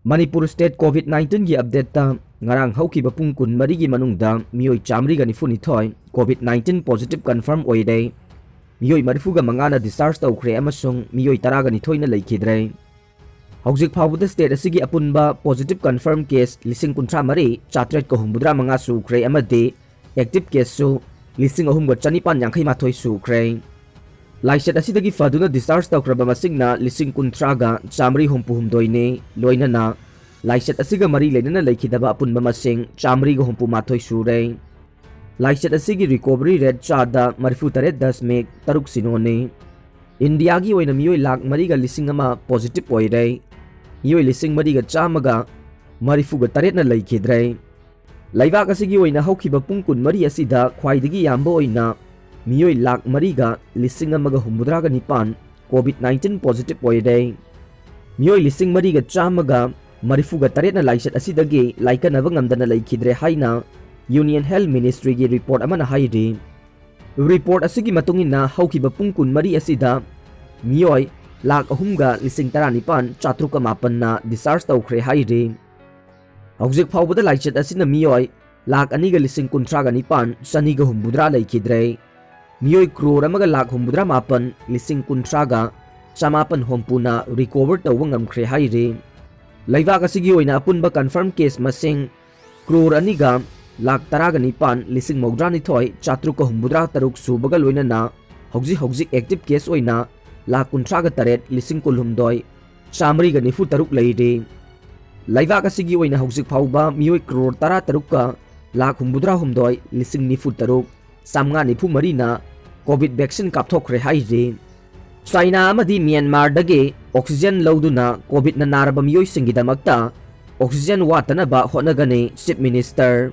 Manipur State COVID-19 gi update ta ngarang hauki bapung kun mari gi manungda mioi chamri ga nifuni thoi COVID-19 positive confirm oide mioi marifu ga mangana discharge tawkhre amasung mioi tara ga nithoi na leikidre haujik phawbuda state asigi apunba positive confirm case lising kuntra mari chatret ko humbudra manga su khre amade active case su lising ahum ga chanipan yankhai ma thoi su khre Laisat asidagi faduna discharge tawkraba masingna lising kuntra ga chamri humpu humdoine loina na laisat asiga mari lenana leikidaba apunba masing chamri ga humpu mathoi sure laisat asigi recovery rate chada marifu tare 10 meg taruk sinone India gi oina mioi lak mari ga lising ama positive oire mioi lising mari ga chamaga marifu ga tare na leikidre laiba asigi oina haukiba pungkun mari asida khwaidagi yamba oina mioi lak mariga lising amaga humudra ga nipan COVID-19 positive oide mioi lising mariga chamaga marifu ga taret na laisat asidagi laikan avangamdana laikidre haina Union Health Ministry gi report amana haidi report asigi matungin na haukiba pungkun mari asida mioi lak ahumga lising taranipan chatruka mapan na discharge tawkhre haidi haujik phawbada laisat asina mioi lak aniga lising kuntra ga nipan saniga humbudra laikidre mioi crore amaga lak humbudra mapan lising kuntraga chamapan hompuna recover tawang ngamkhre haire laiba kasigi oina apunba confirm case masing crore aniga lak taraga nipan lising mogdra ni thoi chatru ko humbudra taruk subaga loina na hauji active case oina lak kuntraga taret lising kulhumdoi chamri ga nifu taruk leide laiba kasigi oina hauji phauba mioi crore tara taruka lak humbudra humdoi lising nifu taruk samnga nifu marina COVID vaccine kapthokre haije China amadi Myanmar dage oxygen loduna COVID na naraba miyoy singidamakta oxygen watana ba honagane Chief Minister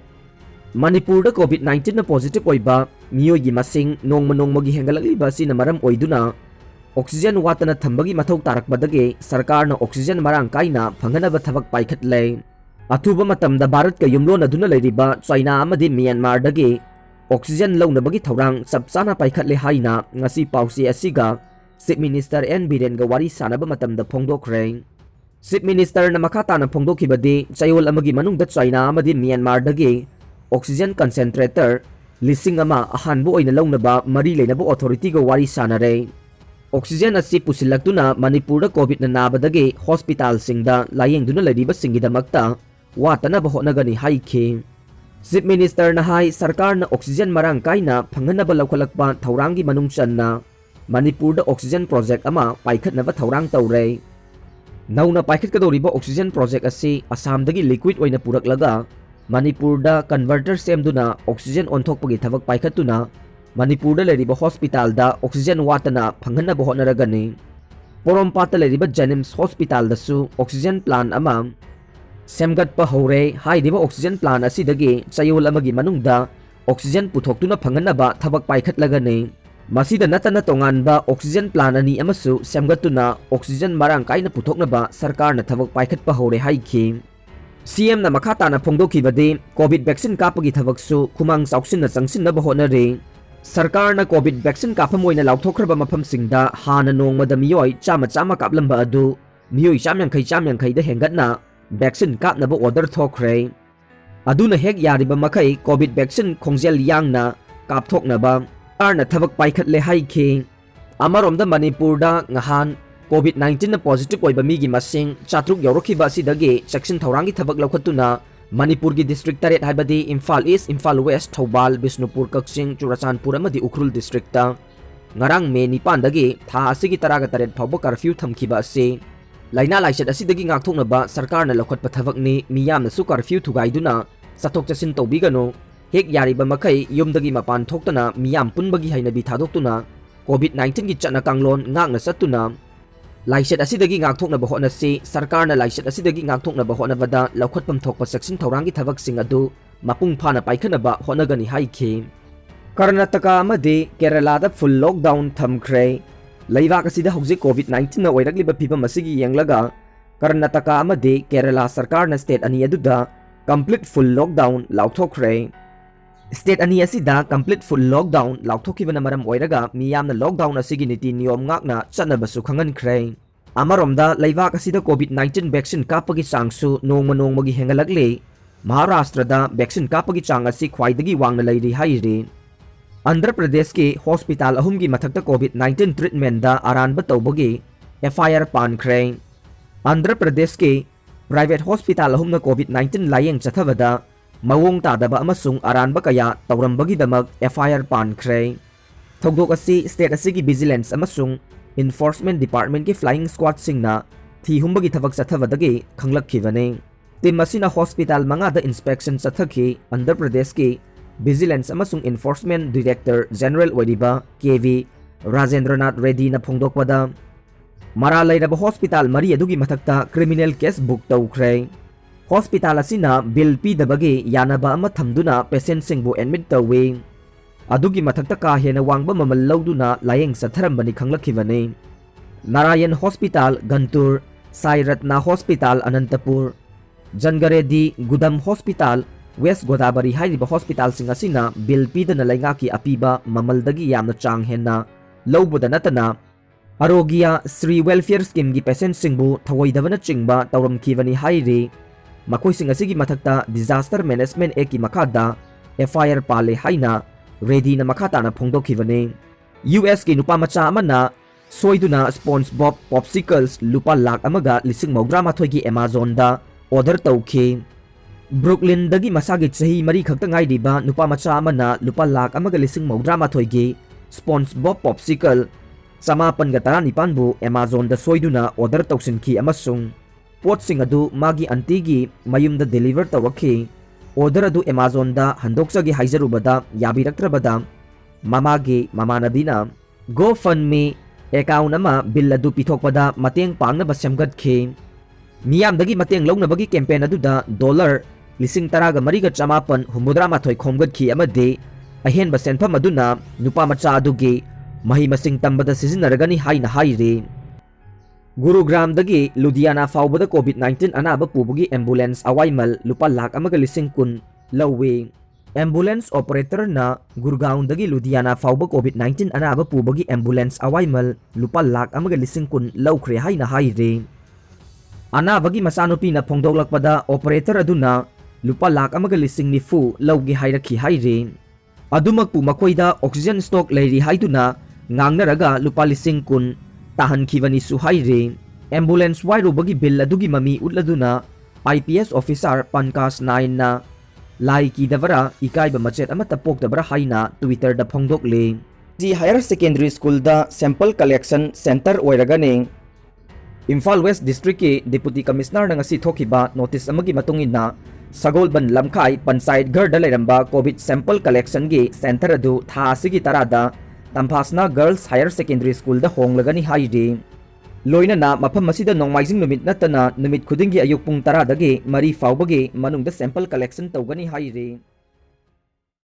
Manipur da COVID-19 na positive oiba miyoy gi masing nongmanongmagi hengalakliba sina maram oiduna oxygen watana thambagi mathau tarakbadage sarkar na oxygen marang kaina phanganaba thabak paikhatle athuba matamda Bharat ka yumlon aduna leiriba China amadi Myanmar dage oxygen launabagi thorang sapsana paikhatle haina ngasi pause asiga Chief Minister N Biren ga wari sanaba matamda phongdokre Chief Minister na makata na phongdokhibadi chayol amagi manungda China amadi Myanmar dagi oxygen concentrator lising ama ahanbu oina launaba mari leinaba authority ga wari sanare oxygen asi pusilaktuna Manipur da COVID na nabadagi hospital singda layengduna lariba singidamakta watana ba honagani haikhe Chief Minister na hai sarkar na oxygen marang kaina phanganaba laukalakpa thaurangi manungchan na Manipur da oxygen project ama paikhatnaba thaurang tawre nauna paikhat kadoriba oxygen project asi Assam dagi liquid oina puraklaga Manipur da converter semduna oxygen onthokpagi thabak paikhatuna Manipur da leriba hospital da oxygen watana phanganaba honaragani Porompata leriba Janims hospital da su oxygen plant ama semgat pa hore haidiba oxygen plant asidagi chayol amagi manungda oxygen puthoktuna phanganaba thabak paikhatlagani masida natana tonganba oxygen plant ani amasu semgatuna oxygen marang kaina puthoknaba sarkar na thabak paikhat pa hore haikhi CM na makata na phongdokibadi COVID vaccine kapagi thabaksu khumang sauksin na changsin na bahonare sarkar na COVID vaccine kapamoina lauthokraba mafam singda hana nongmada miyoi chama kaplamba adu miyoi chamyankhai da hengatna vaccine kapnaba order thokre aduna hek yariba makai COVID vaccine khongjel yangna kapthoknaba arna thabak paikhatle haikhe amaromda Manipur da ngahan COVID-19 na positive oiba migi masing chatruk yorokhiba sidagi section thaurangi thabak laukhatuna Manipur gi district taret haibadi Imphal East, Imphal West, Thoubal, Bishnupur, Kakching, Churachandpur amadi Ukhrul district ta ngarang May 9 dagi tha asigi taraga taret phawba curfew thamkhiba ase laina laisat asidagi ngakthoknaba sarkar na lokhatpa thabakni miyamna su curfew thugaiduna sathok chasin tawbigano hek yariba makai yumdagi mapan thoktana miyam punbagi hainabi thadokuna COVID-19 gi chana kanglon ngakna satuna laisat asidagi ngakthoknaba honasi sarkar na laisat asidagi ngakthoknaba honabada lokhatpam thokpa section thaurangi thabak sing adu mapung phana paikhanaba honagani haikhe Karnataka amadi Kerala da full lockdown thamkhre Laibak asida hauzik COVID-19 na oiragliba phibam asigi yenglaga Karnataka amadi Kerala sarkar na state ani aduda complete full lockdown lauthokre State ani asida complete full lockdown lauthokibana maram oiraga miyamna lockdown asigi niti niyom ngakna chanabasu khangankre Amaromda Laivak asida COVID-19 vaccine kapagi changsu nongma nongmagi hengalakle Maharashtra vaccine kapagi chang asi khwaidagi wangna lairi hairi. Andhra Pradesh ke hospital ahum gi mathakta COVID-19 treatment da aranba tawbagi FIR pankre. Andhra Pradesh ke private hospital ahum na COVID-19 layeng chathavada mawong tadaba amasung aranba kaya tawrambagi damag FIR pankre. Thogdok asi state asigi vigilance amasung enforcement department ke flying squad singna thi humbagi thabak chathavadagi khanglakkhibane. Team asina hospital manga da inspection chathaki Andhra Pradesh ke vigilance amasung enforcement director general oidiba KV Rajendranath Reddy na phongdokpada Maralay raba hospital mari adugi mathakta criminal case book tawkhre. Hospital asina bill pidabagi yanaba ama thamduna patient singbu admit tawi. Adugi mathakta ka hena wangba mamal lawduna layeng satharambani khanglakhibane. Narayan Hospital Gantur, Sai Ratna Hospital Anantapur, Jangaredi Gudam Hospital West Godavari hairiba hospital sing asina bill pidana laingaki apiba mamaldagi yamna chang henna lawbuda natana Arogya Sri Welfare Scheme gi patient singbu thawoidabana chingba tawramkhibani hairi. Makoi sing asigi mathakta Disaster Management Act ki makhada FIR pale haina Ready na makata na phongdokhibane. US ki nupa macha amana soiduna SpongeBob popsicles lupa lakh amaga lising maudrama thoigi Amazon da order tawkhi. Brooklyn dagi masagi sahi mari khakta ngai diba nupa macha amana lupa lakh amaga lising maudrama thoigi SpongeBob popsicle Samapan ga taranipan bu Amazon da soiduna order tawsinkhi amasung pot sing adu magi antigi mayumda deliver tawakhi. Order adu Amazon da handoksagi haijarubada yabiraktrabada mamagi mamanabina GoFundMe account ama bill adu pithokpada mateng pangnaba semgatkhi. Miyamdagi mateng lawnabagi campaign adu da dollar lising taraga mariga chamapan humudra khomgatkhi amade ahenba senpham aduna nupa macha adugi mahi masing tambada sizinaragani haina hairi. Gurugram dagi Ludhiana faubada COVID-19 anaba pubagi ambulance awaimal lupa lakh amaga lising kun lawi. Ambulance operator na Gurgaon dagi Ludhiana fauba COVID-19 anaba pubagi ambulance awaimal lupa lakh amaga lising kun lawkhre haina hairi. Anabagi masanupi na phongdoklakpada operator aduna lupa lakh amaga lising nifu lawgi hairakhi hairi. Adumakpu makoida oxygen stock leiri haiduna ngangnaraga lupa lising kun tahankhibani su hairi. Ambulance wairubagi bill adugi mami utladuna IPS officer Pankaj Nain na lai kidavara ikaiba machet amata pokdabara haina Twitter da phongdokle. Ji Higher Secondary School da sample collection center oiragani Imphal West District ki Deputy Commissioner na ngasi thokiba notice amagi matungina Sagolban Lamkhai Panchayat Ghar da lairamba COVID sample collection gi center adu tha asigi tarada Tampasna Girls Higher Secondary School da honglagani hairi. Loina na mapam masida nongmaising numit natana numit khudingi ayuk pung taradagi mari faubagi manungda sample collection tawgani hairi.